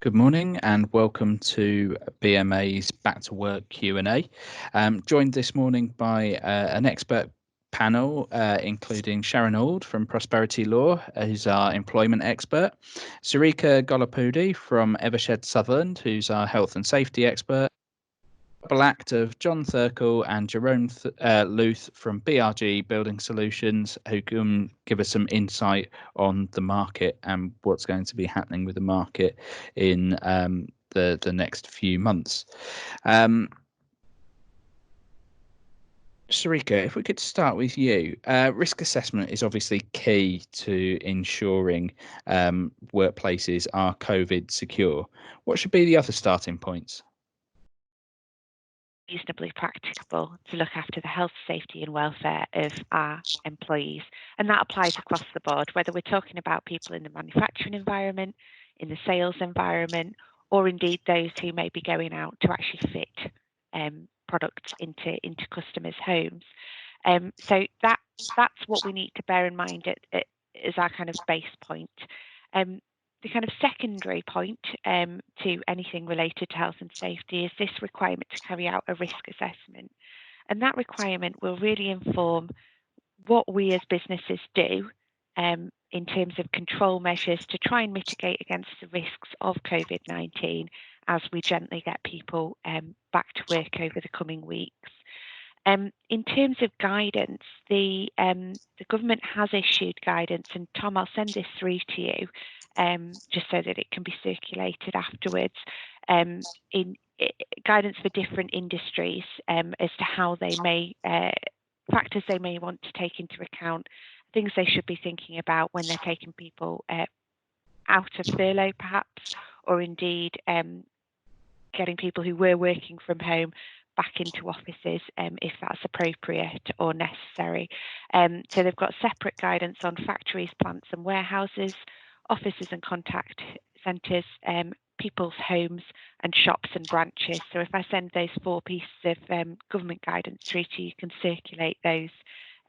Good morning and welcome to BMA's Back to Work Q&A. Joined this morning by an expert panel, including Sharon Auld from Prosperity Law, who's our employment expert, Sarika Golapudi from Evershed Sutherland, who's our health and safety expert, double act of John Thurkle and Jerome Luth from BRG Building Solutions, who can give us some insight on the market and what's going to be happening with the market in the next few months. Sarika, if we could start with you. Risk assessment is obviously key to ensuring workplaces are COVID secure. What should be the other starting points? Reasonably practicable to look after the health, safety and welfare of our employees. And that applies across the board, whether we're talking about people in the manufacturing environment, in the sales environment, or indeed those who may be going out to actually fit products into customers' homes. So that's what we need to bear in mind as our kind of base point. The kind of secondary point to anything related to health and safety is this requirement to carry out a risk assessment. And that requirement will really inform what we as businesses do in terms of control measures to try and mitigate against the risks of COVID-19 as we gently get people back to work over the coming weeks. In terms of guidance, the government has issued guidance, and Tom, I'll send this through to you just so that it can be circulated afterwards, in guidance for different industries as to how they may, factors they may want to take into account, things they should be thinking about when they're taking people out of furlough perhaps, or indeed getting people who were working from home back into offices if that's appropriate or necessary. So they've got separate guidance on factories, plants and warehouses, offices and contact centres, people's homes and shops and branches. So if I send those 4 pieces of government guidance through to you, you can circulate those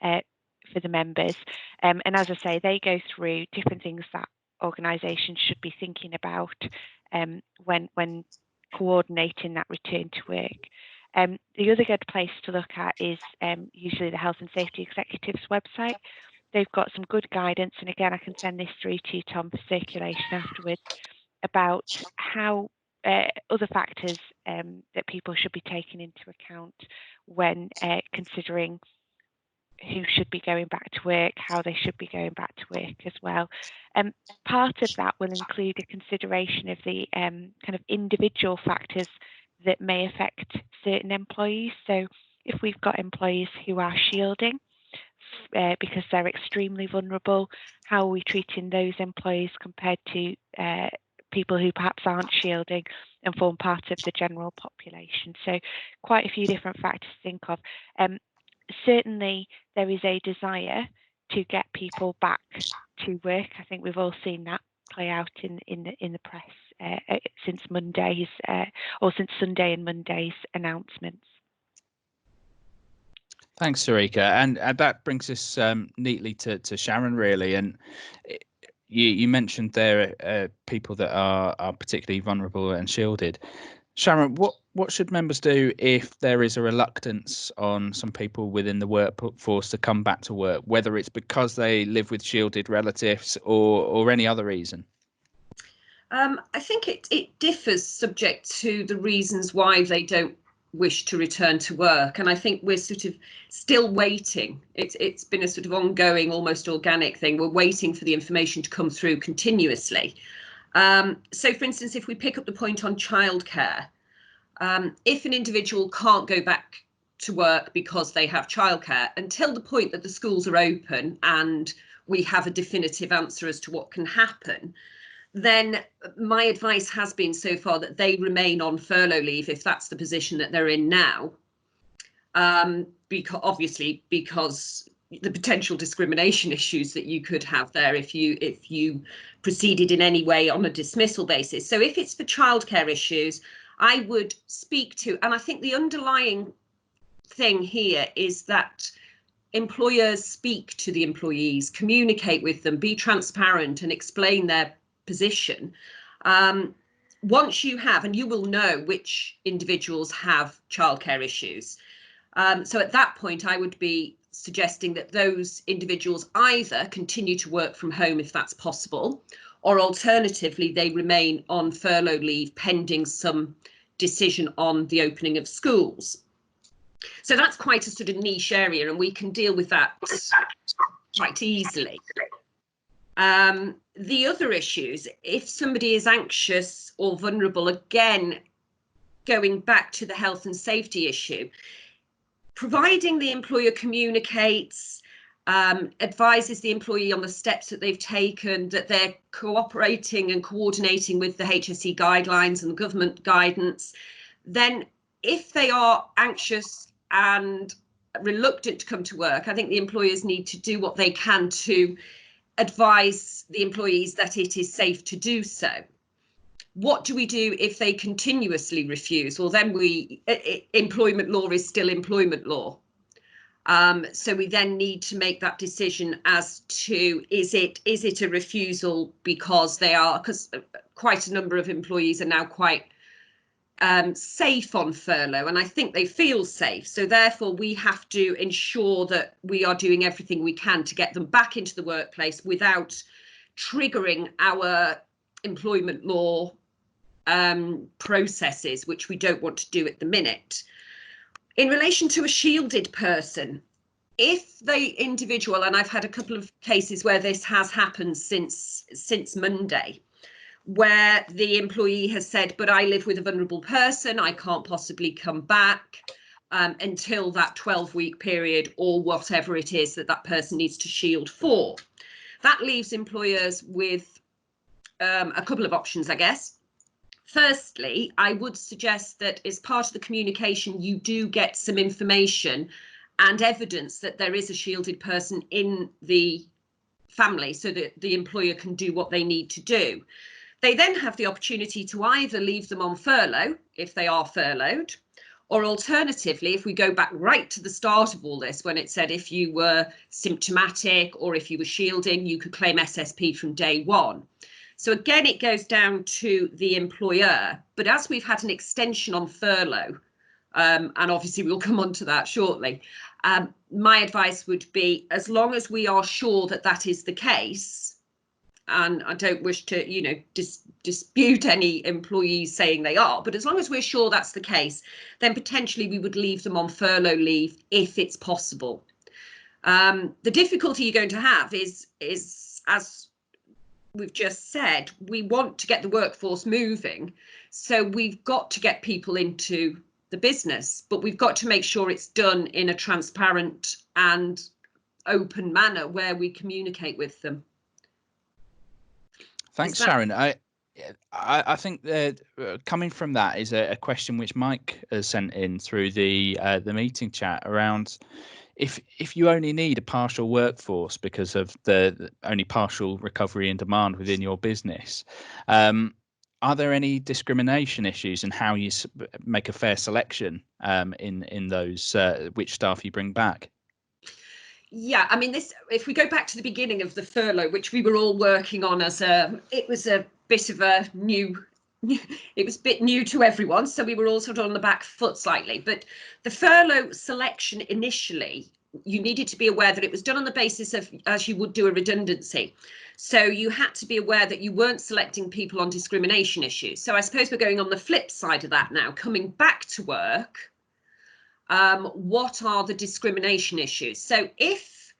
for the members. And as I say, they go through different things that organisations should be thinking about when coordinating that return to work. The other good place to look at is usually the Health and Safety Executive's website. They've got some good guidance, and again, I can send this through to you, Tom, for circulation afterwards, about how other factors that people should be taking into account when considering who should be going back to work, how they should be going back to work as well. Part of that will include a consideration of the kind of individual factors that may affect certain employees. So if we've got employees who are shielding because they're extremely vulnerable, how are we treating those employees compared to people who perhaps aren't shielding and form part of the general population? So quite a few different factors to think of. Certainly there is a desire to get people back to work. I think we've all seen that play out in the press since Monday's or since Sunday and Monday's announcements. Thanks, Sarika, and that brings us neatly to Sharon, really. And you mentioned there people that are particularly vulnerable and shielded. Sharon, what should members do if there is a reluctance on some people within the workforce to come back to work, whether it's because they live with shielded relatives or any other reason? I think it differs subject to the reasons why they don't wish to return to work, and I think we're sort of still waiting. It's been a sort of ongoing, almost organic thing. We're waiting for the information to come through continuously. So for instance, if we pick up the point on childcare, if an individual can't go back to work because they have childcare until the point that the schools are open and we have a definitive answer as to what can happen, then my advice has been so far that they remain on furlough leave if that's the position that they're in now, because the potential discrimination issues that you could have there if you proceeded in any way on a dismissal basis. So if it's for childcare issues, I would speak to, and I think the underlying thing here is that employers speak to the employees, communicate with them, be transparent and explain their position. once you have, and you will know which individuals have childcare issues. So at that point, I would be suggesting that those individuals either continue to work from home if that's possible, or alternatively, they remain on furlough leave pending some decision on the opening of schools. So that's quite a sort of niche area, and we can deal with that quite easily. The other issues, if somebody is anxious or vulnerable, again, going back to the health and safety issue, providing the employer communicates, advises the employee on the steps that they've taken, that they're cooperating and coordinating with the HSE guidelines and the government guidance, then if they are anxious and reluctant to come to work, I think the employers need to do what they can to advise the employees that it is safe to do so. What do we do if they continuously refuse? Well, then employment law is still employment law. So we then need to make that decision as to is it a refusal because quite a number of employees are now quite safe on furlough, and I think they feel safe. So therefore, we have to ensure that we are doing everything we can to get them back into the workplace without triggering our employment law processes, which we don't want to do at the minute. In relation to a shielded person, if the individual, and I've had a couple of cases where this has happened since Monday, where the employee has said, but I live with a vulnerable person, I can't possibly come back until that 12-week period or whatever it is that person needs to shield for. That leaves employers with a couple of options, I guess. Firstly, I would suggest that as part of the communication, you do get some information and evidence that there is a shielded person in the family so that the employer can do what they need to do. They then have the opportunity to either leave them on furlough if they are furloughed, or alternatively, if we go back right to the start of all this, when it said if you were symptomatic or if you were shielding, you could claim SSP from day one. So again, it goes down to the employer. But as we've had an extension on furlough, and obviously we'll come on to that shortly, my advice would be, as long as we are sure that that is the case, and I don't wish to, dispute any employees saying they are, but as long as we're sure that's the case, then potentially we would leave them on furlough leave if it's possible. The difficulty you're going to have is as we've just said, we want to get the workforce moving, so we've got to get people into the business, but we've got to make sure it's done in a transparent and open manner where we communicate with them. Thanks, Sharon. I think that coming from that is a question which Mike has sent in through the meeting chat around if you only need a partial workforce because of the only partial recovery in demand within your business, are there any discrimination issues in how you make a fair selection in those which staff you bring back? Yeah, I mean, if we go back to the beginning of the furlough, which we were all working on it was a bit of a it was a bit new to everyone, so we were all sort of on the back foot slightly. But the furlough selection initially, you needed to be aware that it was done on the basis of as you would do a redundancy. So you had to be aware that you weren't selecting people on discrimination issues. So I suppose we're going on the flip side of that now, coming back to work. What are the discrimination issues? So if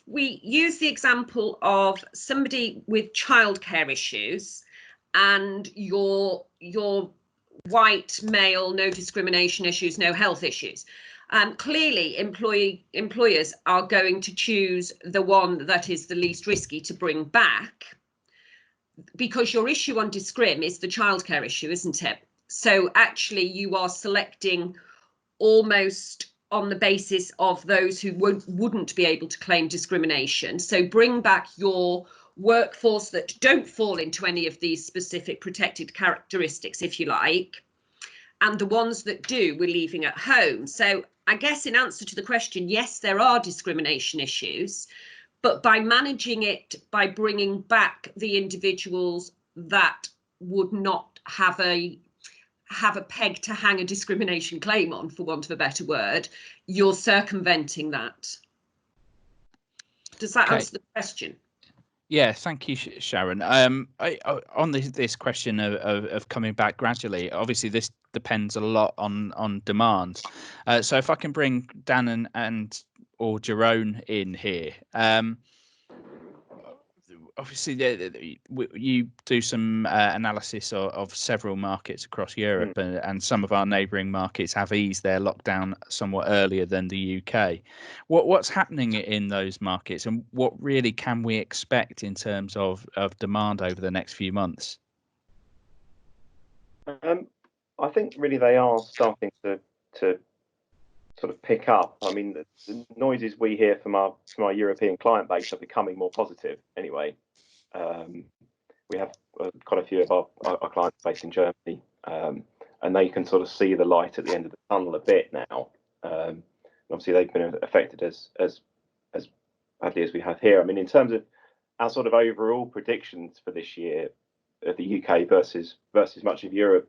we use the example of somebody with childcare issues and you're white male, no discrimination issues, no health issues, clearly employers are going to choose the one that is the least risky to bring back, because your issue on discrim is the childcare issue, isn't it? So actually you are selecting almost on the basis of those who wouldn't be able to claim discrimination. So bring back your workforce that don't fall into any of these specific protected characteristics, if you like, and the ones that do, we're leaving at home. So I guess in answer to the question, yes, there are discrimination issues, but by managing it, by bringing back the individuals that would not have a peg to hang a discrimination claim on, for want of a better word, you're circumventing that. Does that answer the question? Yeah, thank you, Sharon. On this question of coming back gradually, obviously this depends a lot on demand. So if I can bring Dan and or Jerome in here. Obviously, you do some analysis of several markets across Europe, and some of our neighbouring markets have eased their lockdown somewhat earlier than the UK. What's happening in those markets, and what really can we expect in terms of demand over the next few months? I think really they are starting to sort of pick up. I mean, the noises we hear from our European client base are becoming more positive anyway. We have quite a few of our clients based in Germany, and they can sort of see the light at the end of the tunnel a bit now. Obviously, they've been affected as badly as we have here. I mean, in terms of our sort of overall predictions for this year of the UK versus much of Europe,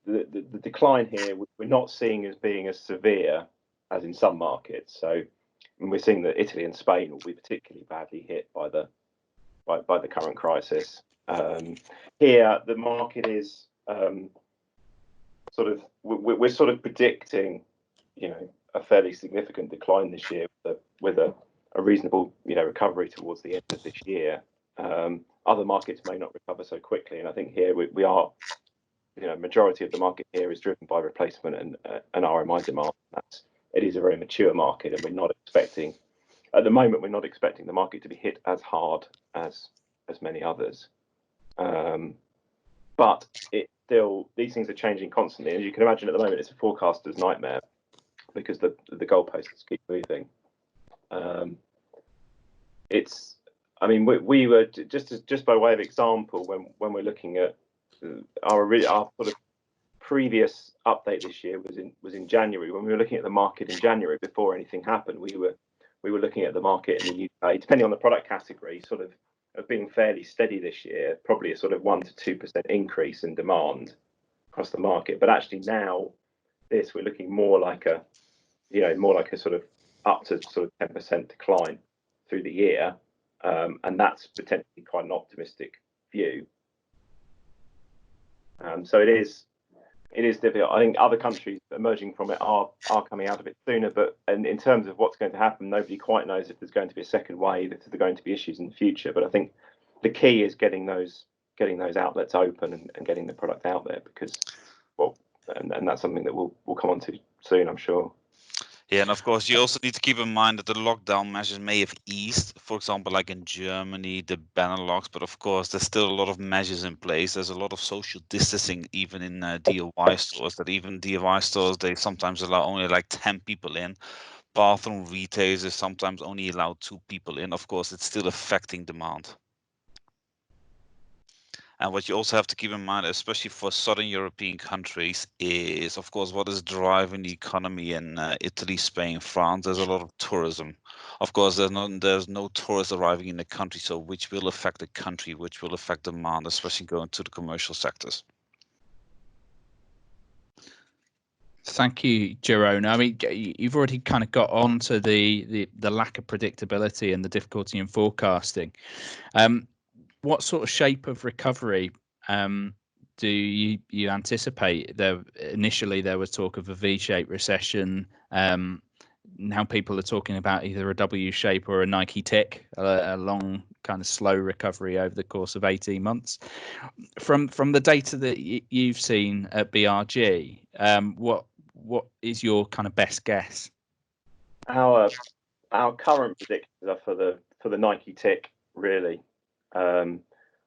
the decline here we're not seeing as being as severe as in some markets. So we're seeing that Italy and Spain will be particularly badly hit by the current crisis. Here, the market is we're sort of predicting, a fairly significant decline this year with a reasonable, recovery towards the end of this year. Other markets may not recover so quickly, and I think here we are. Majority of the market here is driven by replacement and RMI demand. It is a very mature market, and we're not expecting, at the moment, we're not expecting the market to be hit as hard as many others. But these things are changing constantly. As you can imagine, at the moment, it's a forecaster's nightmare because the goalposts keep moving. We were just by way of example, when we're looking at our sort of previous update this year was in January. When we were looking at the market in January before anything happened, we were looking at the market in the UK, depending on the product category, sort of being fairly steady this year, probably a sort of 1 to 2% increase in demand across the market. But actually now, we're looking more like a sort of up to sort of 10% decline through the year, and that's potentially quite an optimistic view. So it is difficult. I think other countries emerging from it are coming out of it sooner, but in terms of what's going to happen, nobody quite knows if there's going to be a second wave, if there are going to be issues in the future. But I think the key is getting those outlets open and getting the product out there, because and that's something that we'll come on to soon, I'm sure. Yeah, and of course, you also need to keep in mind that the lockdown measures may have eased, for example, like in Germany, the Benelux, but of course, there's still a lot of measures in place. There's a lot of social distancing, even in DIY stores, that even DIY stores, they sometimes allow only like 10 people in. Bathroom retailers sometimes only allow 2 people in. Of course, it's still affecting demand. And what you also have to keep in mind, especially for Southern European countries, is, of course, what is driving the economy in Italy, Spain, France. There's a lot of tourism. Of course, there's no tourists arriving in the country, so which will affect the country, which will affect demand, especially going to the commercial sectors. Thank you, Jerome. I mean, you've already kind of got on to the lack of predictability and the difficulty in forecasting. What sort of shape of recovery do you anticipate? Initially there was talk of a V-shaped recession. Now people are talking about either a W shape or a Nike tick, a long kind of slow recovery over the course of 18 months. From the data that you've seen at BRG, what is your kind of best guess? Our current predictions are for the Nike tick, really.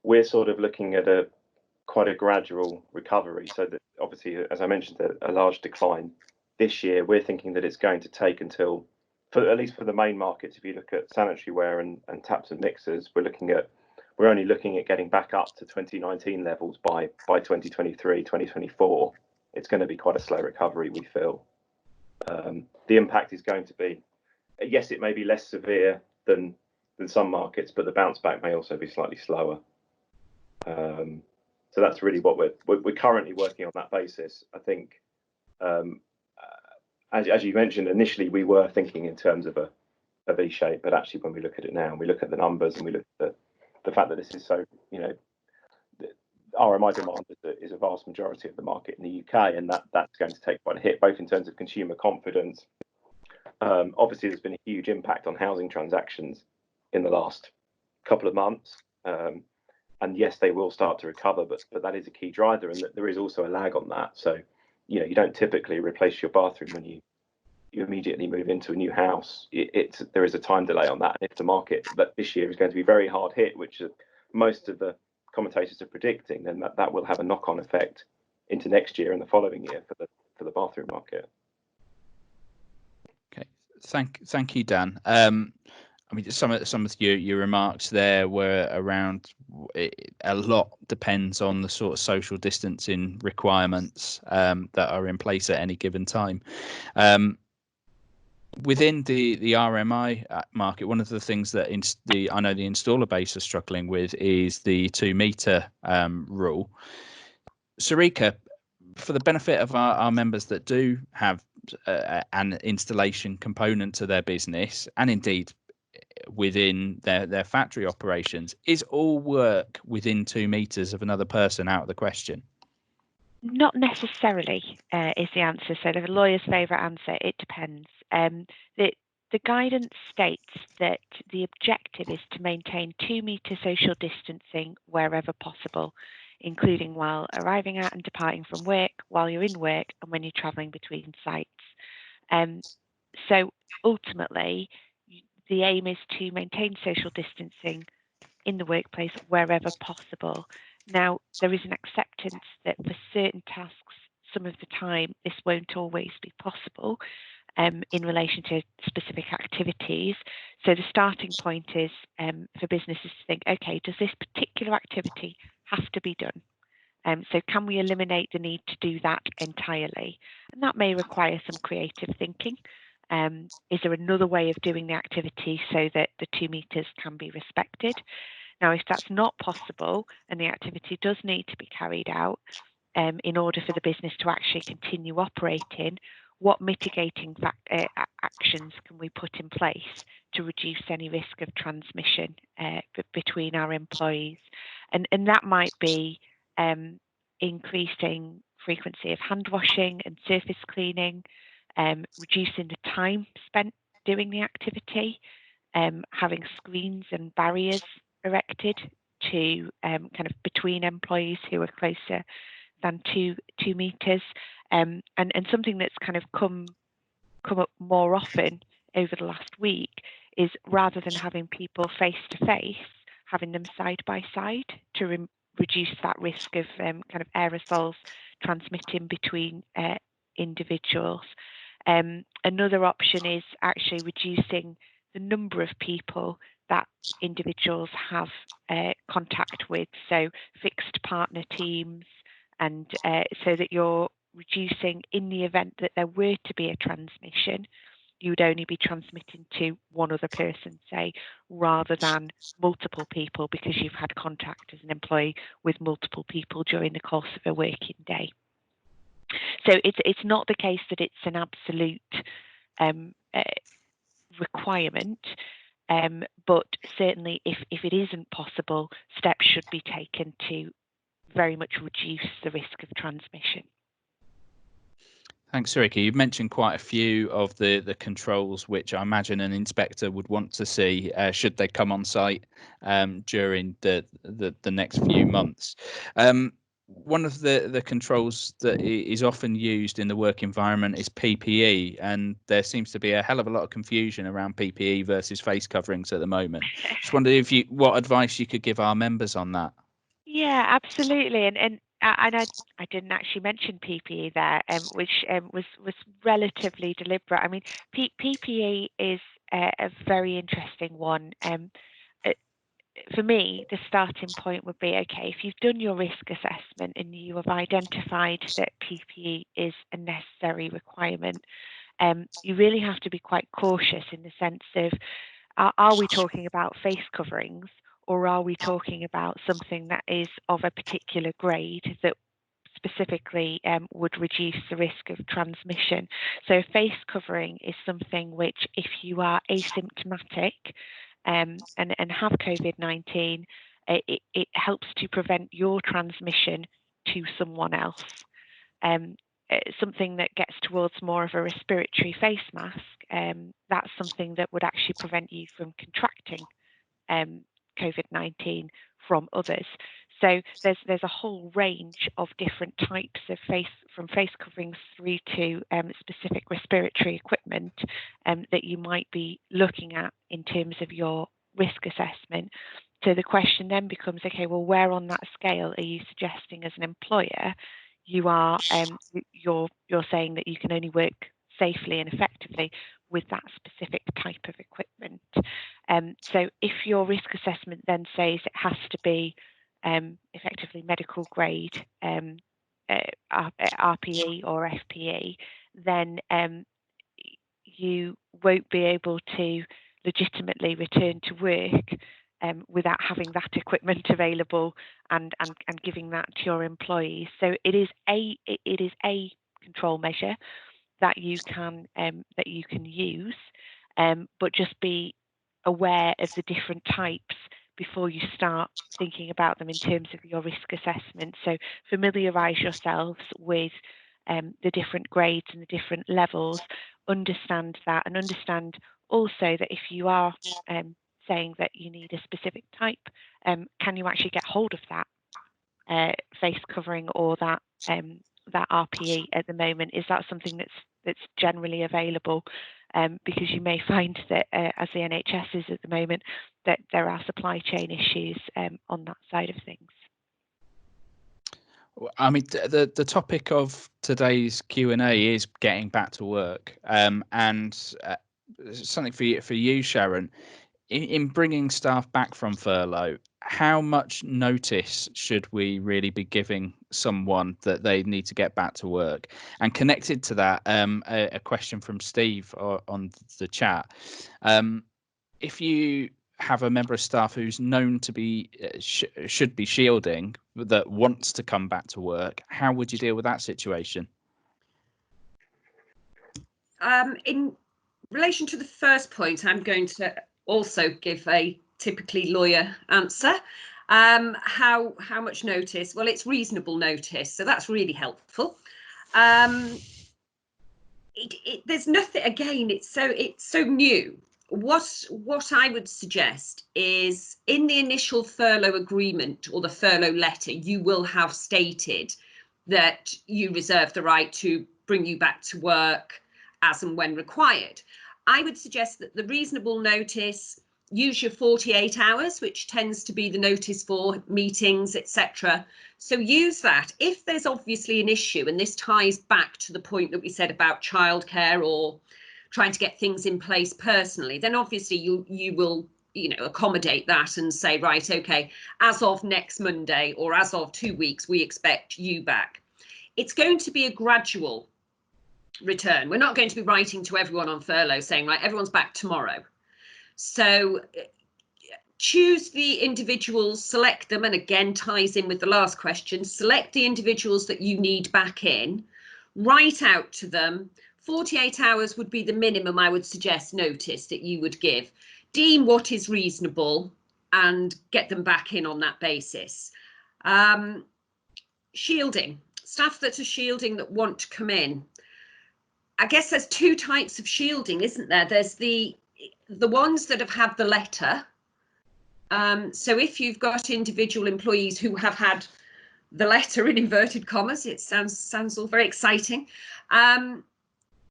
We're sort of looking at quite a gradual recovery. So that obviously, as I mentioned, a large decline this year. We're thinking that it's going to take until, at least for the main markets, if you look at sanitary ware and taps and mixers, we're only looking at getting back up to 2019 levels by 2023, 2024. It's going to be quite a slow recovery, we feel. The impact is going to be, yes, it may be less severe than some markets, but the bounce back may also be slightly slower. So that's really what we're currently working on that basis. I think, as you mentioned, initially we were thinking in terms of a V shape, but actually when we look at it now and we look at the numbers and we look at the fact that this is so, RMI demand is a vast majority of the market in the UK, and that's going to take quite a hit, both in terms of consumer confidence. Obviously, there's been a huge impact on housing transactions in the last couple of months. And yes, they will start to recover, but that is a key driver, and there is also a lag on that. So, you don't typically replace your bathroom when you immediately move into a new house. There is a time delay on that. And if the market that this year is going to be very hard hit, which most of the commentators are predicting, then that will have a knock-on effect into next year and the following year for the bathroom market. Okay, thank you, Dan. I mean, some of your remarks there were around a lot depends on the sort of social distancing requirements that are in place at any given time. Within the RMI market, one of the things that I know the installer base are struggling with is the 2 meter rule. Sarika, for the benefit of our members that do have an installation component to their business, and indeed within their factory operations, is all work within 2 meters of another person out of the question? Not necessarily is the answer. So the lawyer's favourite answer, it depends. The guidance states that the objective is to maintain 2 metre social distancing wherever possible, including while arriving at and departing from work, while you're in work, and when you're travelling between sites. So ultimately, the aim is to maintain social distancing in the workplace wherever possible. Now, there is an acceptance that for certain tasks, some of the time, this won't always be possible in relation to specific activities. So the starting point is for businesses to think, okay, does this particular activity have to be done? So can we eliminate the need to do that entirely? And that may require some creative thinking. Is there another way of doing the activity so that the 2 meters can be respected? Now, if that's not possible and the activity does need to be carried out in order for the business to actually continue operating, what mitigating actions can we put in place to reduce any risk of transmission between our employees? And that might be increasing frequency of hand washing and surface cleaning, reducing the time spent doing the activity, having screens and barriers erected to kind of between employees who are closer than 2 meters, and something that's kind of come up more often over the last week is, rather than having people face to face, having them side by side to reduce that risk of kind of aerosols transmitting between individuals. Another option is actually reducing the number of people that individuals have contact with, so fixed partner teams, and so that you're reducing, in the event that there were to be a transmission, you would only be transmitting to one other person, say, rather than multiple people, because you've had contact as an employee with multiple people during the course of a working day. So it's not the case that it's an absolute requirement, but certainly if it isn't possible, steps should be taken to very much reduce the risk of transmission. Thanks, Sarika. You've mentioned quite a few of the controls which I imagine an inspector would want to see should they come on site during the next few months. One of the controls that is often used in the work environment is PPE, and there seems to be a hell of a lot of confusion around PPE versus face coverings at the moment. Just wondered what advice you could give our members on that. Yeah, absolutely, and I didn't actually mention PPE there, which was relatively deliberate. I mean, PPE is a very interesting one. For me, the starting point would be, okay, if you've done your risk assessment and you have identified that PPE is a necessary requirement, you really have to be quite cautious in the sense of, are we talking about face coverings, or are we talking about something that is of a particular grade that specifically would reduce the risk of transmission? So face covering is something which, if you are asymptomatic and have COVID-19, it helps to prevent your transmission to someone else. Something that gets towards more of a respiratory face mask, that's something that would actually prevent you from contracting COVID-19 from others. So there's a whole range of different types of from face coverings through to specific respiratory equipment that you might be looking at in terms of your risk assessment. So the question then becomes, okay, well, where on that scale are you suggesting as an employer you are you're saying that you can only work safely and effectively with that specific type of equipment? So if your risk assessment then says it has to be effectively medical grade RPE or FPE, then you won't be able to legitimately return to work without having that equipment available and giving that to your employees. So it is a control measure that you can use, but just be aware of the different types before you start thinking about them in terms of your risk assessment. So familiarise yourselves with the different grades and the different levels, understand that, and understand also that if you are saying that you need a specific type, can you actually get hold of that face covering or that RPE at the moment? Is that something that's generally available? Because you may find that as the NHS is at the moment, that there are supply chain issues on that side of things. I mean, the topic of today's Q&A is getting back to work, and something for you, Sharon. In bringing staff back from furlough, how much notice should we really be giving someone that they need to get back to work? And connected to that, a question from Steve on the chat. If you have a member of staff who's known to be should be shielding that wants to come back to work, how would you deal with that situation? In relation to the first point, I'm going to also give a typically lawyer answer. How much notice? Well, it's reasonable notice, so that's really helpful. There's nothing, again, it's so new. What I would suggest is in the initial furlough agreement or the furlough letter, you will have stated that you reserve the right to bring you back to work as and when required. I would suggest that the reasonable notice, use your 48 hours, which tends to be the notice for meetings, etc. So use that. If there's obviously an issue, and this ties back to the point that we said about childcare or trying to get things in place personally, then obviously you will, accommodate that and say, right, okay, as of next Monday or as of 2 weeks, we expect you back. It's going to be a gradual return. We're not going to be writing to everyone on furlough saying, right, everyone's back tomorrow. So choose the individuals, select them, and again ties in with the last question, select the individuals that you need back in, write out to them. 48 hours would be the minimum I would suggest notice that you would give. Deem what is reasonable and get them back in on that basis. Shielding, staff that are shielding that want to come in. I guess there's two types of shielding, isn't there? There's the ones that have had the letter. So if you've got individual employees who have had the letter in inverted commas, it sounds all very exciting.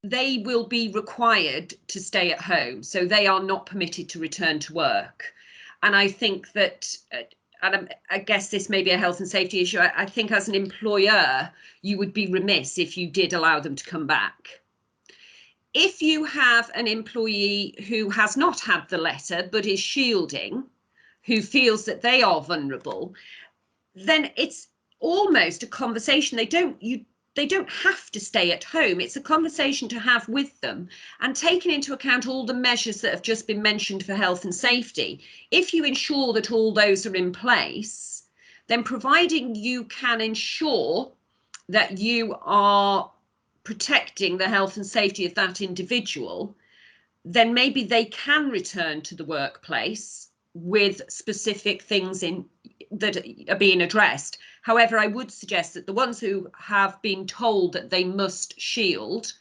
They will be required to stay at home, so they are not permitted to return to work. And I think that, and I guess this may be a health and safety issue, I think as an employer, you would be remiss if you did allow them to come back. If you have an employee who has not had the letter but is shielding, who feels that they are vulnerable, then it's almost a conversation. they don't have to stay at home. It's a conversation to have with them, and taking into account all the measures that have just been mentioned for health and safety. If you ensure that all those are in place, then providing you can ensure that you are protecting the health and safety of that individual, then maybe they can return to the workplace with specific things in that are being addressed. However, I would suggest that the ones who have been told that they must shield,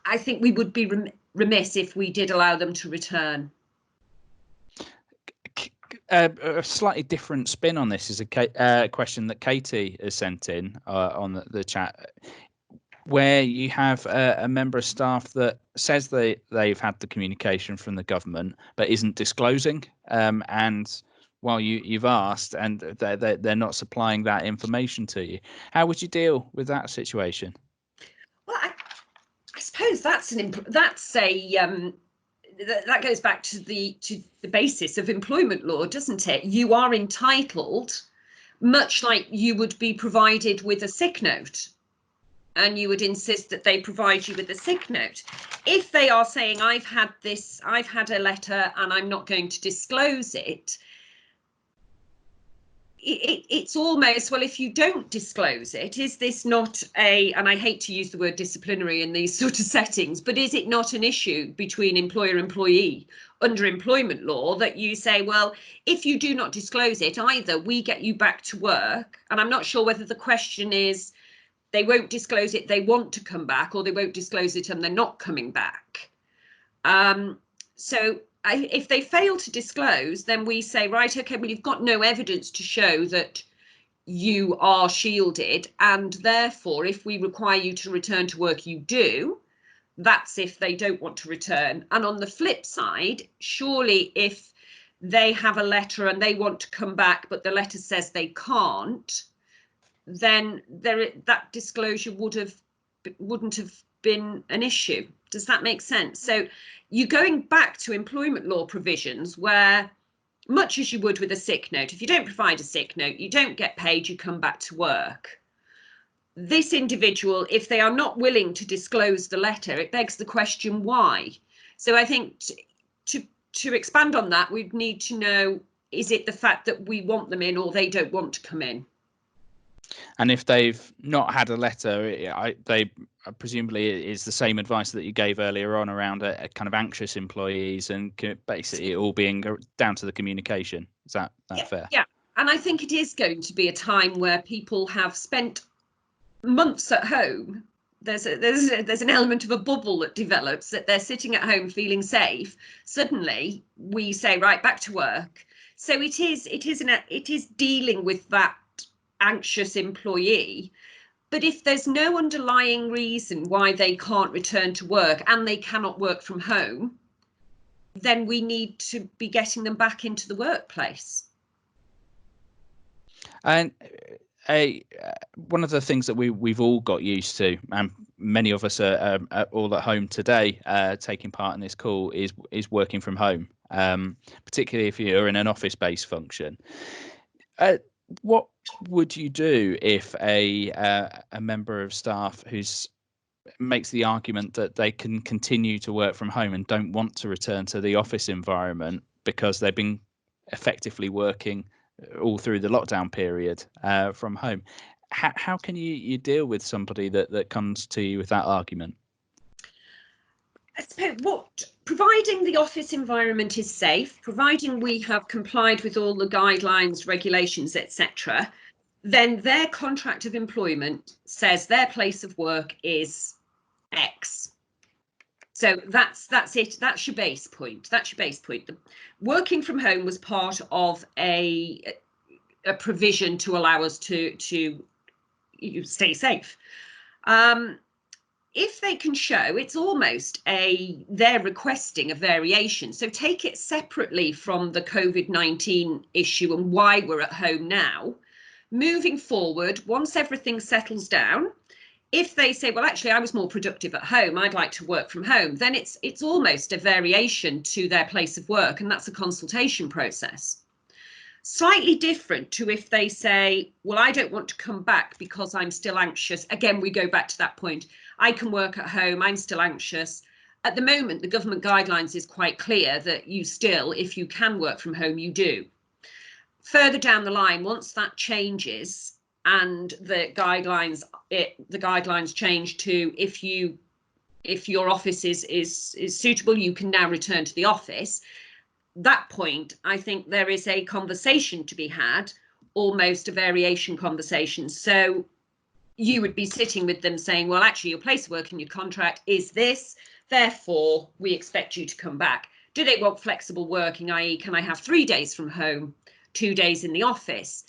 I think we would be remiss if we did allow them to return. A slightly different spin on this is a question that Katie has sent in on the chat, where you have a member of staff that says they've had the communication from the government but isn't disclosing, and while you've asked and they're not supplying that information to you. How would you deal with that situation? Well, I suppose that goes back to the basis of employment law, doesn't it? You are entitled, much like you would be provided with a sick note, and you would insist that they provide you with a sick note. If they are saying, I've had a letter and I'm not going to disclose it, it's almost, well, if you don't disclose it, is this not and I hate to use the word disciplinary in these sort of settings, but is it not an issue between employer-employee under employment law that you say, well, if you do not disclose it, either we get you back to work, and I'm not sure whether the question is they won't disclose it, they want to come back, or they won't disclose it and they're not coming back. If they fail to disclose, then we say, right, okay, well, you've got no evidence to show that you are shielded, and therefore, if we require you to return to work, you do. That's if they don't want to return. And on the flip side, surely if they have a letter and they want to come back, but the letter says they can't, then that disclosure wouldn't have been an issue. Does that make sense? So you're going back to employment law provisions where, much as you would with a sick note, if you don't provide a sick note, you don't get paid, you come back to work. This individual, if they are not willing to disclose the letter, it begs the question why. So I think to expand on that, we'd need to know, is it the fact that we want them in or they don't want to come in? And if they've not had a letter, presumably it is the same advice that you gave earlier on around a kind of anxious employees and basically it all being down to the communication. Is that fair? Yeah, and I think it is going to be a time where people have spent months at home. There's an element of a bubble that develops, that they're sitting at home feeling safe. Suddenly we say, right, back to work. So it is dealing with that anxious employee. But if there's no underlying reason why they can't return to work and they cannot work from home, then we need to be getting them back into the workplace. And one of the things that we've all got used to, and many of us are all at home today taking part in this call, is working from home, particularly if you're in an office-based function. What would you do if a member of staff makes the argument that they can continue to work from home and don't want to return to the office environment because they've been effectively working all through the lockdown period from home? How can you deal with somebody that comes to you with that argument? I suppose providing the office environment is safe, providing we have complied with all the guidelines, regulations, etc., then their contract of employment says their place of work is X. So that's it. That's your base point. The working from home was part of a provision to allow us to stay safe. If they can show, it's almost they're requesting a variation. So take it separately from the COVID-19 issue and why we're at home now. Moving forward, once everything settles down, if they say, well, actually, I was more productive at home, I'd like to work from home, then it's almost a variation to their place of work, and that's a consultation process. Slightly different to if they say, well, I don't want to come back because I'm still anxious. Again, we go back to that point. I can work at home, I'm still anxious. At the moment, the government guidelines is quite clear that you still, if you can work from home, you do. Further down the line, once that changes and the guidelines change to if your office is suitable, you can now return to the office. That point, I think there is a conversation to be had, almost a variation conversation. So you would be sitting with them saying, well, actually, your place of work in your contract is this, therefore, we expect you to come back. Do they want flexible working, i.e., can I have 3 days from home, 2 days in the office?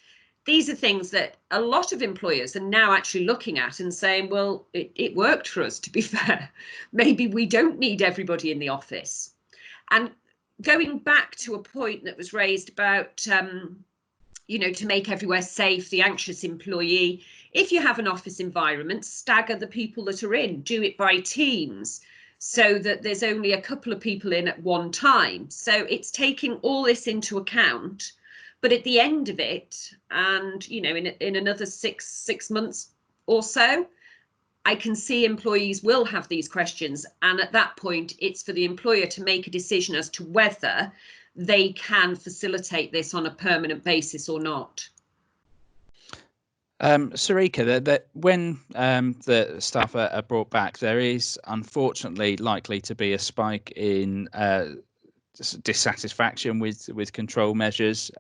These are things that a lot of employers are now actually looking at and saying, well, it worked for us, to be fair. Maybe we don't need everybody in the office. And going back to a point that was raised about, to make everywhere safe, the anxious employee, if you have an office environment, stagger the people that are in, do it by teams so that there's only a couple of people in at one time. So it's taking all this into account. But at the end of it, and, in another six months or so, I can see employees will have these questions, and at that point it's for the employer to make a decision as to whether they can facilitate this on a permanent basis or not. Sarika, that when the staff are brought back, there is unfortunately likely to be a spike in dissatisfaction with control measures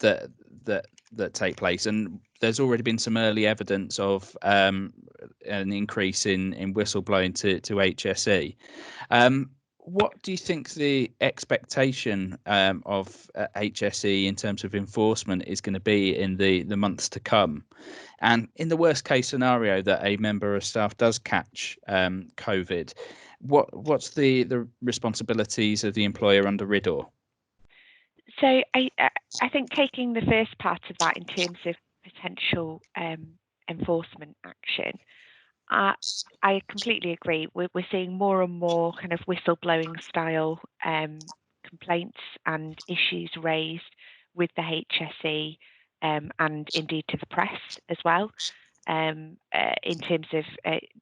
that take place, and there's already been some early evidence of an increase in whistleblowing to HSE. What do you think the expectation of HSE in terms of enforcement is going to be in the months to come? And in the worst case scenario that a member of staff does catch COVID, what's the responsibilities of the employer under RIDDOR? So I think taking the first part of that in terms of potential enforcement action, I completely agree. We're seeing more and more kind of whistleblowing style complaints and issues raised with the HSE and indeed to the press as well, in terms of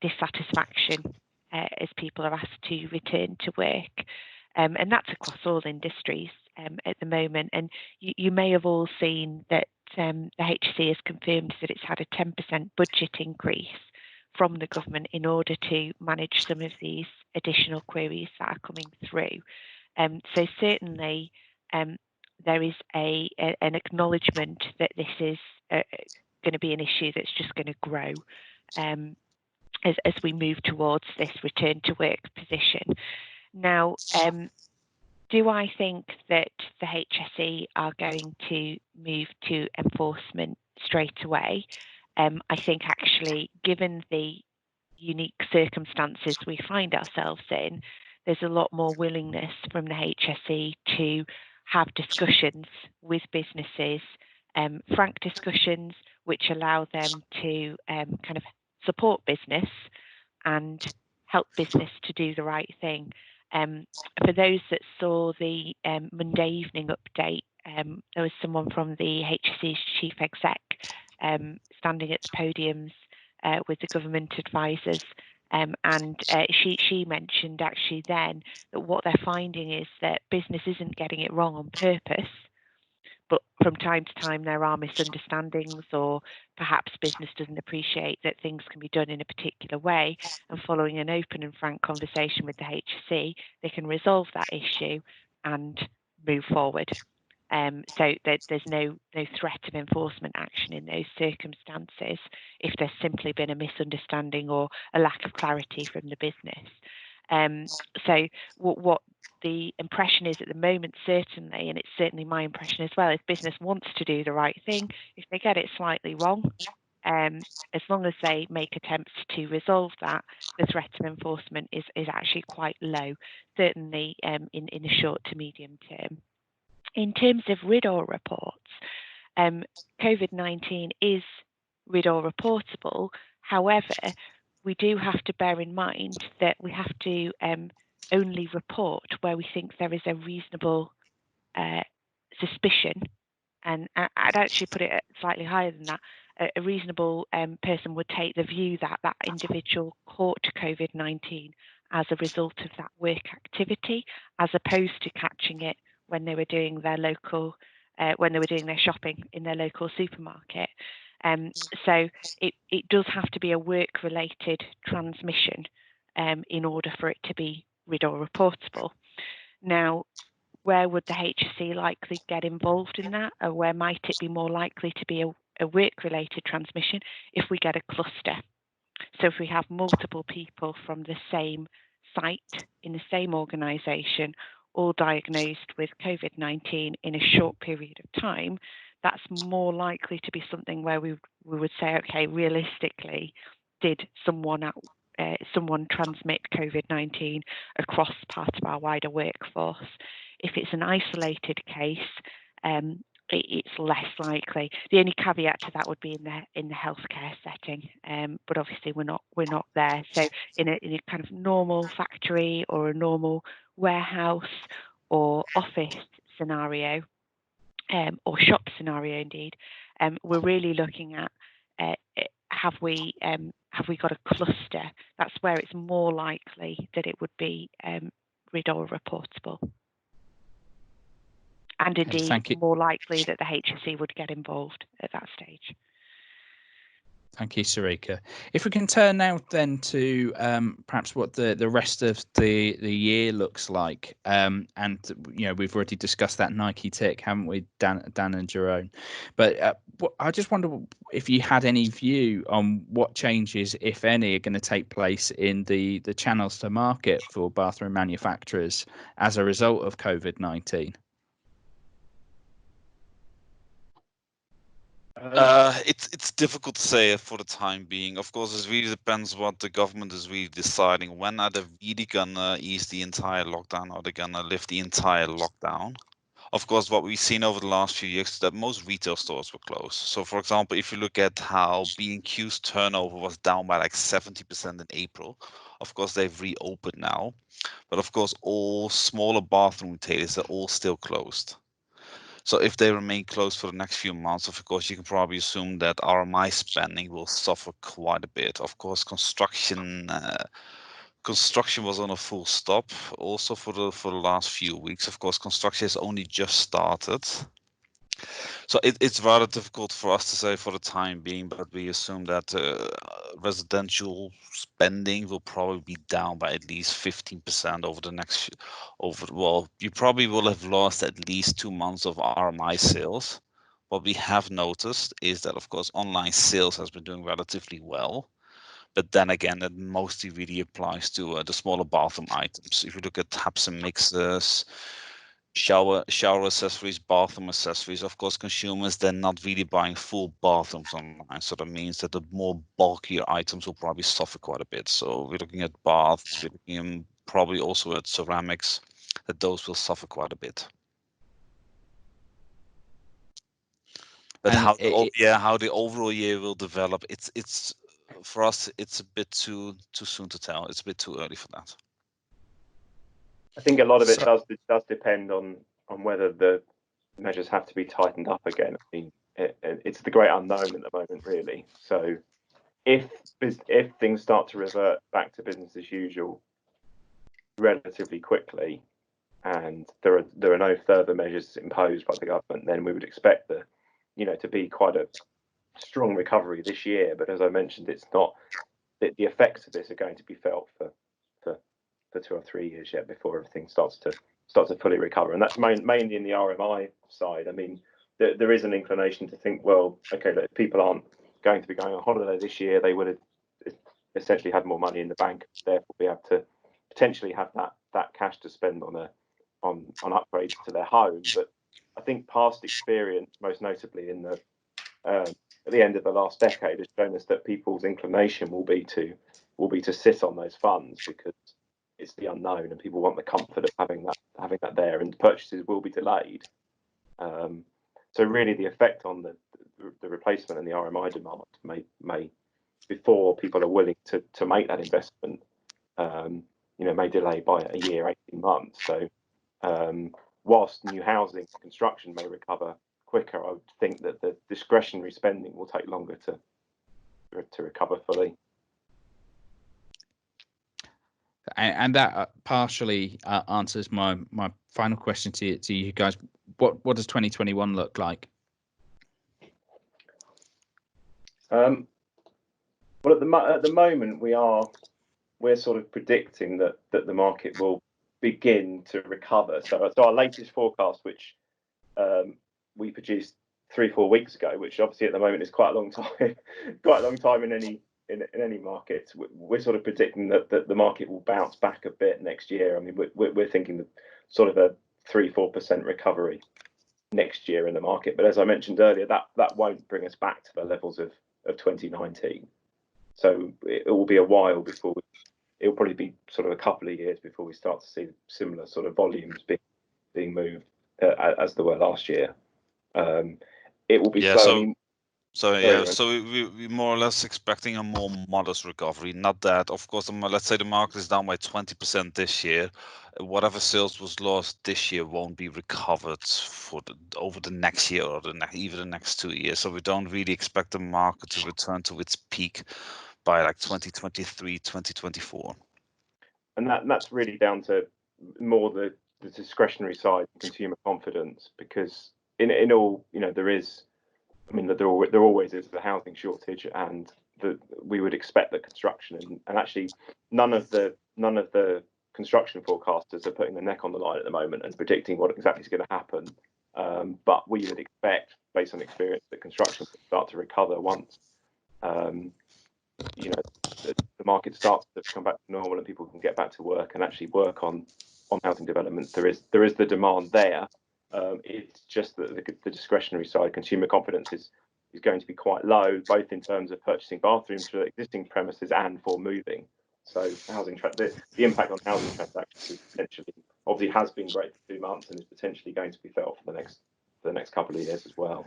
dissatisfaction as people are asked to return to work. And that's across all industries at the moment. And you may have all seen that the HSE has confirmed that it's had a 10% budget increase from the government in order to manage some of these additional queries that are coming through. So certainly there is an acknowledgement that this is going to be an issue that's just going to grow as we move towards this return to work position. Now, do I think that the HSE are going to move to enforcement straight away? I think actually, given the unique circumstances we find ourselves in, there's a lot more willingness from the HSE to have discussions with businesses, frank discussions, which allow them to kind of support business and help business to do the right thing. For those that saw the Monday evening update, there was someone from the HSE's chief exec standing at the podiums with the government advisors, and she mentioned actually then that what they're finding is that business isn't getting it wrong on purpose, but from time to time there are misunderstandings, or perhaps business doesn't appreciate that things can be done in a particular way, and following an open and frank conversation with the HSE, they can resolve that issue and move forward. So there's no threat of enforcement action in those circumstances if there's simply been a misunderstanding or a lack of clarity from the business. So what the impression is at the moment, certainly, and it's certainly my impression as well, is business wants to do the right thing. If they get it slightly wrong, as long as they make attempts to resolve that, the threat of enforcement is actually quite low, certainly in the short to medium term. In terms of RIDDOR reports, COVID-19 is RIDDOR reportable. However, we do have to bear in mind that we have to only report where we think there is a reasonable suspicion And I'd actually put it slightly higher than that. A reasonable person would take the view that that individual caught COVID-19 as a result of that work activity, as opposed to catching it when they were doing their local, when they were doing their shopping in their local supermarket. So it does have to be a work-related transmission in order for it to be RID or reportable. Now, where would the HSE likely get involved in that, or where might it be more likely to be a work-related transmission if we get a cluster? So if we have multiple people from the same site in the same organisation all diagnosed with COVID-19 in a short period of time, that's more likely to be something where we would say, okay, realistically, did someone transmit COVID-19 across part of our wider workforce? If it's an isolated case, it's less likely. The only caveat to that would be in the healthcare setting, but obviously we're not there. So in a kind of normal factory or a normal warehouse or office scenario, or shop scenario indeed, we're really looking at have we got a cluster? That's where it's more likely that it would be RID or reportable. And indeed, more likely that the HSE would get involved at that stage. Thank you, Sarika. If we can turn now then to perhaps what the rest of the year looks like, and we've already discussed that Nike tick, haven't we, Dan and Jerome? But I just wonder if you had any view on what changes, if any, are going to take place in the channels to market for bathroom manufacturers as a result of COVID-19. It's difficult to say for the time being. Of course, it really depends what the government is really deciding. When are they really gonna ease the entire lockdown? Are they gonna lift the entire lockdown? Of course, what we've seen over the last few years is that most retail stores were closed. So, for example, if you look at how B&Q's turnover was down by like 70% in April, of course, they've reopened now. But of course, all smaller bathroom retailers are all still closed. So if they remain closed for the next few months, of course, you can probably assume that RMI spending will suffer quite a bit. Of course, construction was on a full stop also for the last few weeks. Of course, construction has only just started. So it's rather difficult for us to say for the time being, but we assume that residential spending will probably be down by at least 15% over the next, you probably will have lost at least 2 months of RMI sales. What we have noticed is that, of course, online sales has been doing relatively well. But then again, it mostly really applies to the smaller bathroom items. If you look at taps and mixers, shower accessories, bathroom accessories, of course, consumers, they're not really buying full bathrooms online. So that means that the more bulkier items will probably suffer quite a bit. So we're looking at baths, we're looking probably also at ceramics, that those will suffer quite a bit. But how the overall year will develop, it's for us, it's a bit too soon to tell. It's a bit too early for that. I think a lot of it does depend on whether the measures have to be tightened up again. I mean, it's the great unknown at the moment, really. So if things start to revert back to business as usual relatively quickly, and there are no further measures imposed by the government, then we would expect to be quite a strong recovery this year. But as I mentioned, it's not the effects of this are going to be felt for 2 or 3 years yet before everything starts to fully recover, and that's mainly in the RMI side. I mean, there is an inclination to think, well, okay, if people aren't going to be going on holiday this year, they would have essentially had more money in the bank, therefore be able to potentially have that cash to spend on upgrades to their home. But I think past experience, most notably in at the end of the last decade, has shown us that people's inclination will be to sit on those funds because it's the unknown, and people want the comfort of having that there, and purchases will be delayed. So really, the effect on the replacement and the RMI demand may before people are willing to make that investment, may delay by a year, 18 months. So whilst new housing construction may recover quicker, I would think that the discretionary spending will take longer to recover fully. And that partially answers my final question to you guys. What does 2021 look like? Well, at the moment we're sort of predicting that the market will begin to recover. So our latest forecast, which we produced 3-4 weeks ago, which obviously at the moment is quite a long time in any market. We're sort of predicting that the market will bounce back a bit next year. I mean, we're thinking that sort of a 3-4% recovery next year in the market. But as I mentioned earlier, that won't bring us back to the levels of 2019. So it will be a while before it'll probably be sort of a couple of years before we start to see similar sort of volumes being moved as there were last year. It will be slow. So we're more or less expecting a more modest recovery. Not that, of course, let's say the market is down by 20% this year. Whatever sales was lost this year won't be recovered over the next year or even the next 2 years. So we don't really expect the market to return to its peak by like 2023, 2024. And that's really down to more the discretionary side, consumer confidence, because in all, there always is the housing shortage, and we would expect that construction and actually none of the construction forecasters are putting their neck on the line at the moment and predicting what exactly is going to happen. But we would expect, based on experience, that construction will start to recover once the market starts to come back to normal and people can get back to work and actually work on housing developments. There is the demand there. It's just that the discretionary side, consumer confidence is going to be quite low, both in terms of purchasing bathrooms for existing premises and for moving. So the impact on housing transactions is potentially, obviously has been great for 2 months and is potentially going to be felt for the next couple of years as well.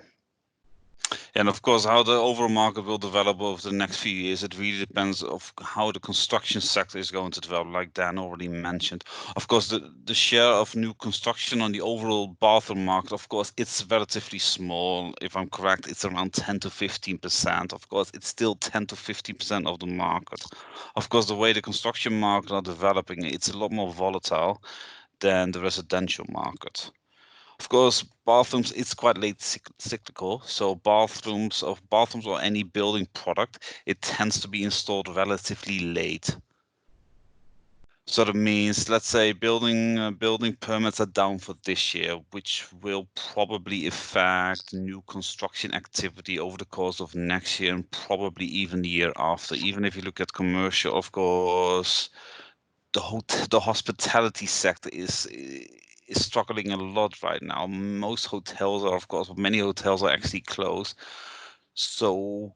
And of course, how the overall market will develop over the next few years, it really depends on how the construction sector is going to develop, like Dan already mentioned. Of course, the share of new construction on the overall bathroom market, of course, it's relatively small. If I'm correct, it's around 10 to 15%. Of course, it's still 10 to 15% of the market. Of course, the way the construction market are developing, it's a lot more volatile than the residential market. Of course, bathrooms, it's quite late cyclical. So bathrooms or any building product, it tends to be installed relatively late. So that means, let's say, building permits are down for this year, which will probably affect new construction activity over the course of next year and probably even the year after. Even if you look at commercial, of course, the hospitality sector is struggling a lot right now. Most hotels are, of course, many hotels are actually closed. So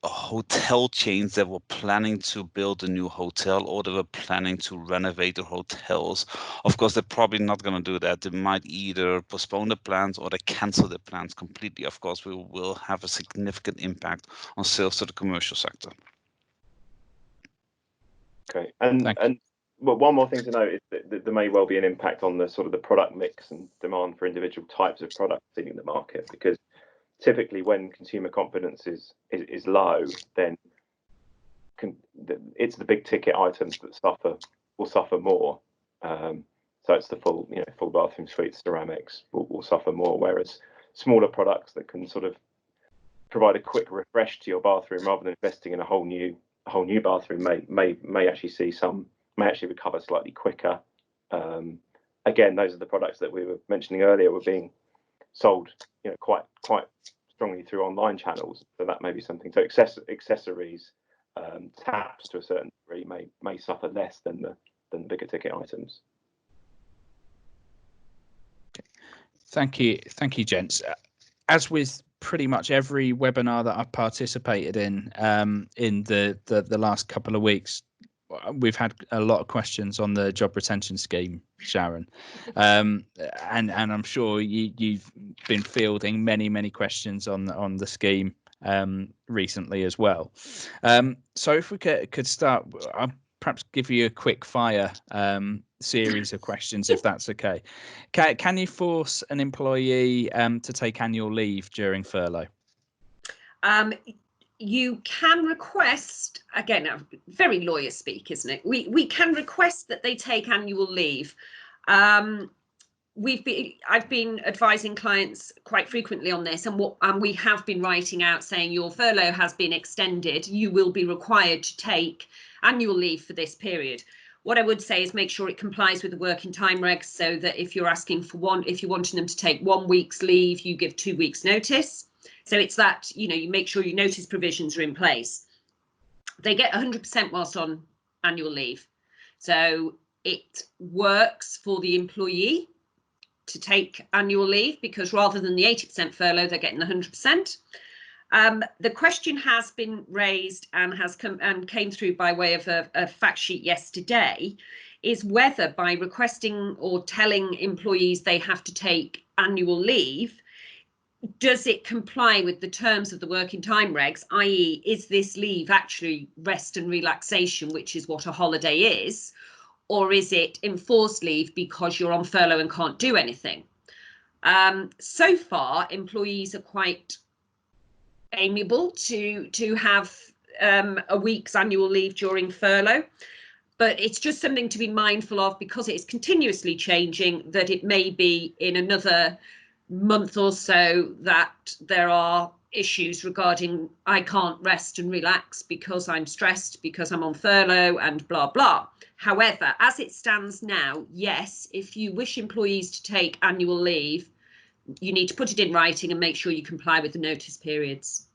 hotel chains that were planning to build a new hotel or they were planning to renovate the hotels, of course, they're probably not going to do that. They might either postpone the plans or they cancel the plans completely. Of course, we will have a significant impact on sales to the commercial sector. Okay, and well, one more thing to note is that there may well be an impact on the sort of the product mix and demand for individual types of products in the market, because typically when consumer confidence is low, then it's the big ticket items that will suffer more. So it's the full bathroom suites, ceramics will suffer more, whereas smaller products that can sort of provide a quick refresh to your bathroom rather than investing in a whole new bathroom may actually recover slightly quicker. Again, those are the products that we were mentioning earlier were being sold, quite strongly through online channels. So that may be something. So accessories, taps to a certain degree may suffer less than the bigger ticket items. Thank you, gents. As with pretty much every webinar that I've participated in the last couple of weeks, we've had a lot of questions on the job retention scheme, Sharon, and I'm sure you've been fielding many questions on the scheme recently as well. So if we could start, I'll perhaps give you a quick fire series of questions, if that's okay. Can you force an employee to take annual leave during furlough? You can request, again, very lawyer speak, isn't it? We can request that they take annual leave. I've been advising clients quite frequently on this, and we have been writing out saying your furlough has been extended. You will be required to take annual leave for this period. What I would say is make sure it complies with the working time regs, so that if you're asking for if you're wanting them to take 1 week's leave, you give 2 weeks notice. So it's that, you make sure your notice provisions are in place. They get 100% whilst on annual leave. So it works for the employee to take annual leave, because rather than the 80% furlough, they're getting 100%. The question has been raised and came through by way of a fact sheet yesterday, is whether by requesting or telling employees they have to take annual leave, does it comply with the terms of the working time regs, i.e. is this leave actually rest and relaxation, which is what a holiday is, or is it enforced leave because you're on furlough and can't do anything? So far, employees are quite amiable to have a week's annual leave during furlough, but it's just something to be mindful of, because it is continuously changing, that it may be in another month or so that there are issues regarding I can't rest and relax because I'm stressed, because I'm on furlough and blah blah. However, as it stands now, yes, if you wish employees to take annual leave, you need to put it in writing and make sure you comply with the notice periods.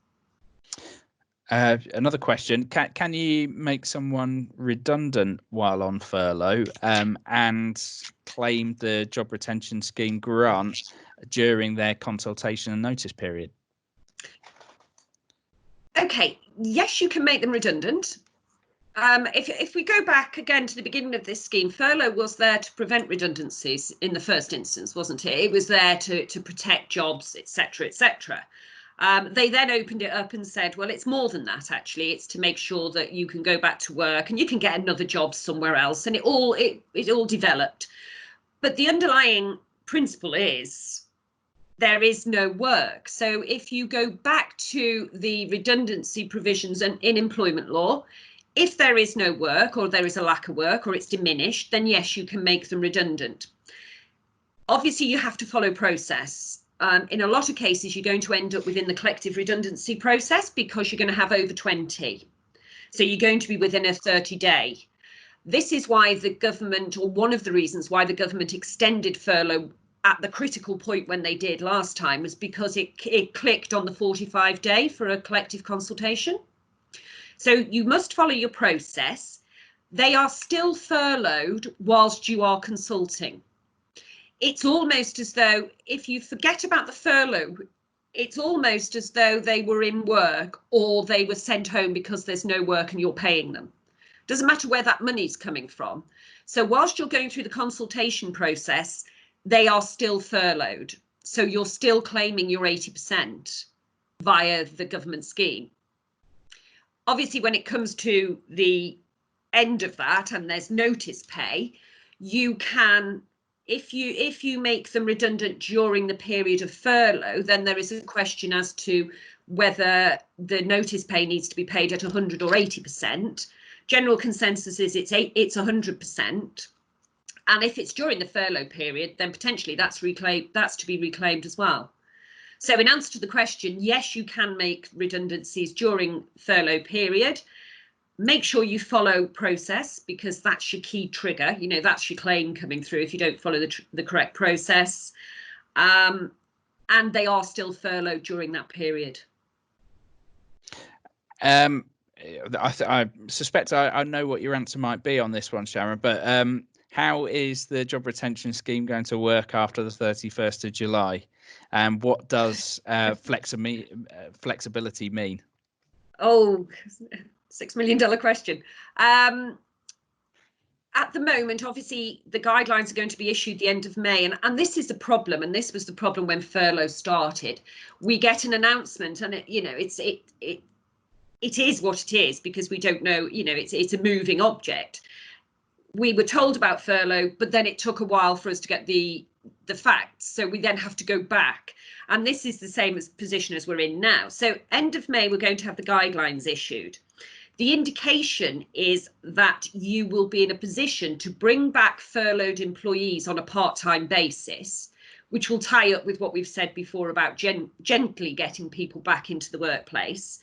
Another question, can you make someone redundant while on furlough and claim the job retention scheme grant during their consultation and notice period? Okay, yes, you can make them redundant. If we go back again to the beginning of this scheme, furlough was there to prevent redundancies in the first instance, wasn't it? It was there to protect jobs, etc., etc. They then opened it up and said, well, it's more than that, actually. It's to make sure that you can go back to work and you can get another job somewhere else. And it all developed. But the underlying principle is there is no work. So if you go back to the redundancy provisions in employment law, if there is no work, or there is a lack of work, or it's diminished, then yes, you can make them redundant. Obviously, you have to follow process. In a lot of cases, you're going to end up within the collective redundancy process because you're going to have over 20. So you're going to be within a 30-day. This is why the government, or one of the reasons why the government extended furlough at the critical point when they did last time, was because it clicked on the 45-day for a collective consultation. So you must follow your process. They are still furloughed whilst you are consulting. It's almost as though if you forget about the furlough, it's almost as though they were in work or they were sent home because there's no work and you're paying them. Doesn't matter where that money's coming from. So whilst you're going through the consultation process, they are still furloughed. So you're still claiming your 80% via the government scheme. Obviously, when it comes to the end of that and there's notice pay, you can, if you make them redundant during the period of furlough, then there is a question as to whether the notice pay needs to be paid at 100 or 80%. General consensus is it's 100%. And if it's during the furlough period, then potentially that's to be reclaimed as well. So in answer to the question, yes, you can make redundancies during furlough period. Make sure you follow process, because that's your key trigger. That's your claim coming through if you don't follow the correct process. And they are still furloughed during that period. I suspect I know what your answer might be on this one, Sharon, but how is the job retention scheme going to work after the 31st of July? And what does flexibility mean? Oh, $6 million question. At the moment, obviously, the guidelines are going to be issued the end of May. And this is the problem. And this was the problem when furlough started. We get an announcement and it is what it is, because we don't know, it's a moving object. we were told about furlough, but then it took a while for us to get the facts. So we then have to go back. And this is the same position as we're in now. So end of May, we're going to have the guidelines issued. The indication is that you will be in a position to bring back furloughed employees on a part-time basis, which will tie up with what we've said before about gently getting people back into the workplace.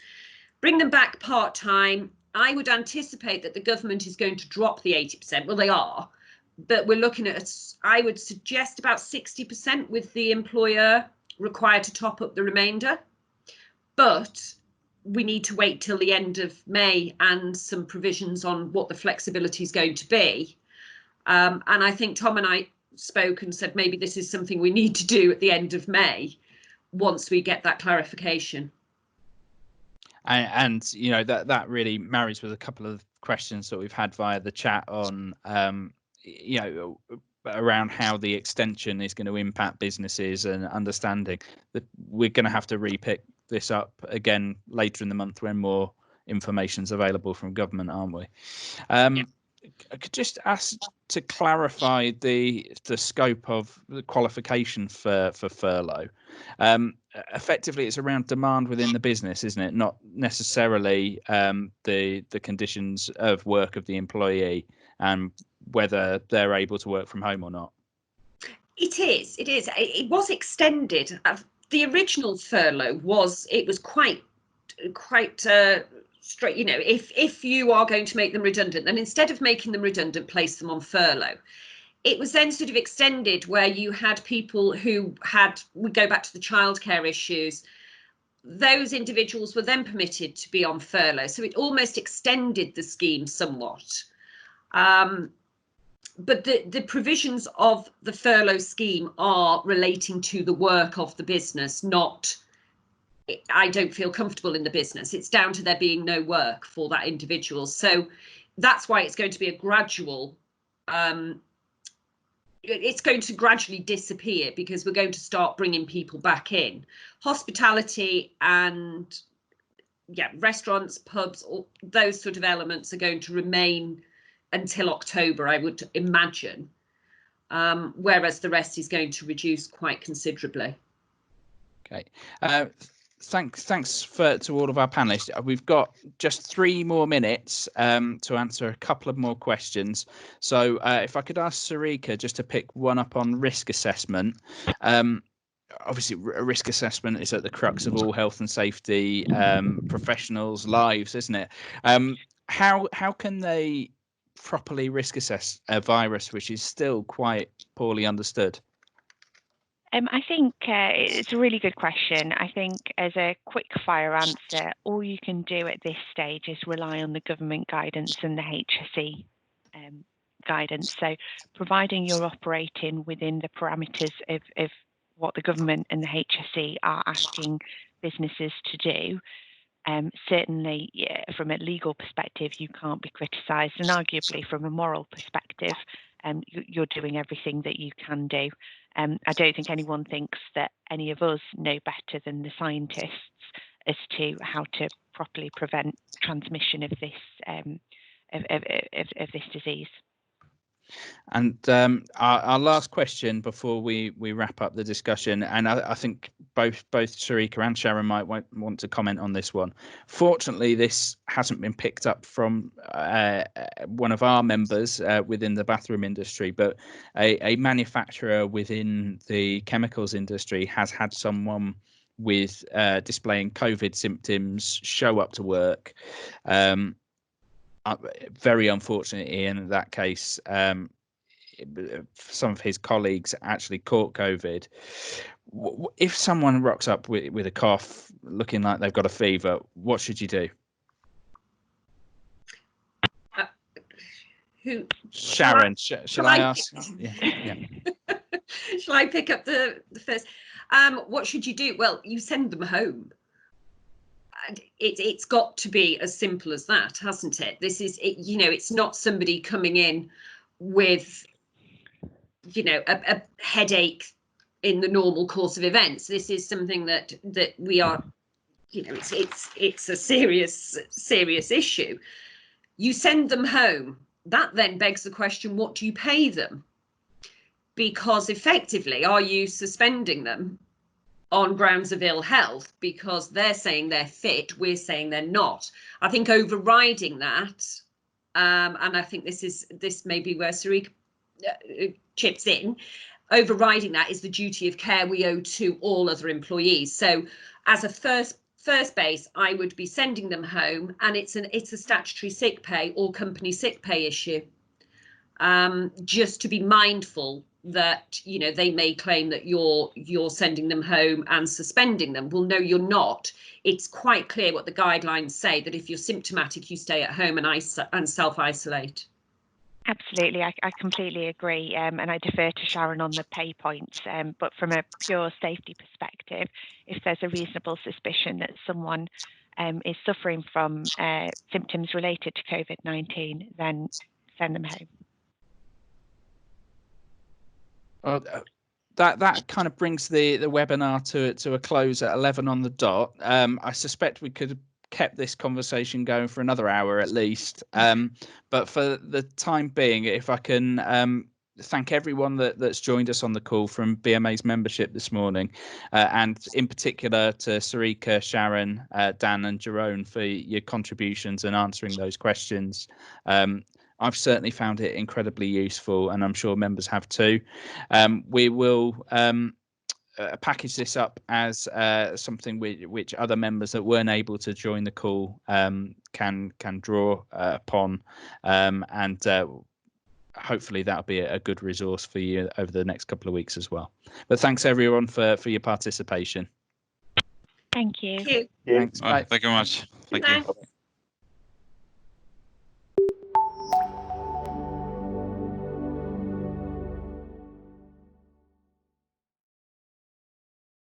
Bring them back part-time. I would anticipate that the government is going to drop the 80%. Well, they are, but we're looking at, I would suggest about 60% with the employer required to top up the remainder. But we need to wait till the end of May and some provisions on what the flexibility is going to be. And I think Tom and I spoke and said maybe this is something we need to do at the end of May once we get that clarification. And you know, that really marries with a couple of questions that we've had via the chat on you know, around how the extension is going to impact businesses, and understanding that we're going to have to repick this up again later in the month when more information is available from government, aren't we? Yeah. I could just ask to clarify the scope of the qualification for furlough. Effectively, it's around demand within the business, isn't it? Not necessarily the conditions of work of the employee and whether they're able to work from home or not. It is. It was extended. The original furlough was quite straight. You know, if you are going to make them redundant, then instead of making them redundant, place them on furlough. It was then sort of extended where you had people who we go back to the childcare issues. Those individuals were then permitted to be on furlough. So it almost extended the scheme somewhat. But the provisions of the furlough scheme are relating to the work of the business, not, I don't feel comfortable in the business. It's down to there being no work for that individual. So that's why it's going to be a gradual, it's going to gradually disappear because we're going to start bringing people back in. Hospitality and restaurants, pubs, all those sort of elements are going to remain until October, I would imagine, whereas the rest is going to reduce quite considerably. Okay. Thanks to all of our panelists. We've got just 3 more minutes to answer a couple of more questions. So if I could ask Sarika just to pick one up on risk assessment. Obviously, risk assessment is at the crux of all health and safety professionals' lives, isn't it? How can they properly risk assess a virus which is still quite poorly understood? I think it's a really good question. I think as a quick fire answer, all you can do at this stage is rely on the government guidance and the HSE guidance. So providing you're operating within the parameters of what the government and the HSE are asking businesses to do, certainly from a legal perspective, you can't be criticised, and arguably from a moral perspective, you're doing everything that you can do. I don't think anyone thinks that any of us know better than the scientists as to how to properly prevent transmission of this of this disease. And our last question before we wrap up the discussion, and I think both Sarika and Sharon might want to comment on this one. Fortunately, this hasn't been picked up from one of our members within the bathroom industry, but a manufacturer within the chemicals industry has had someone with displaying COVID symptoms show up to work. Very unfortunately, in that case, some of his colleagues actually caught COVID. If someone rocks up with a cough, looking like they've got a fever, what should you do? Sharon, shall I ask? Yeah. Shall I pick up the first? What should you do? Well, you send them home. It's got to be as simple as that, hasn't it? This is it, you know, it's not somebody coming in with, you know, a headache in the normal course of events. This is something that we are, you know, it's a serious issue. You send them home. that then begs the question, what do you pay them? Because effectively, are you suspending them on grounds of ill health because they're saying they're fit, we're saying they're not? I think overriding that, and I think this may be where Sarika chips in, overriding that is the duty of care we owe to all other employees. So as a first base, I would be sending them home, and it's a statutory sick pay or company sick pay issue. Just to be mindful that, you know, they may claim that you're sending them home and suspending them. Well, no, you're not. It's quite clear what the guidelines say, that if you're symptomatic, you stay at home and self-isolate. Absolutely, I completely agree, and I defer to Sharon on the pay points. But from a pure safety perspective, if there's a reasonable suspicion that someone is suffering from symptoms related to COVID-19, then send them home. Well, that kind of brings the webinar to a close at 11 on the dot. I suspect we could have kept this conversation going for another hour at least. But for the time being, if I can thank everyone that's joined us on the call from BMA's membership this morning, and in particular to Sarika, Sharon, Dan and Jerome for your contributions and answering those questions. I've certainly found it incredibly useful, and I'm sure members have too. We will package this up as something which other members that weren't able to join the call can draw upon, and hopefully that'll be a good resource for you over the next couple of weeks as well. But thanks everyone for your participation. Thank you. Thank you. Thanks. Bye. Thank you very much. Thank you.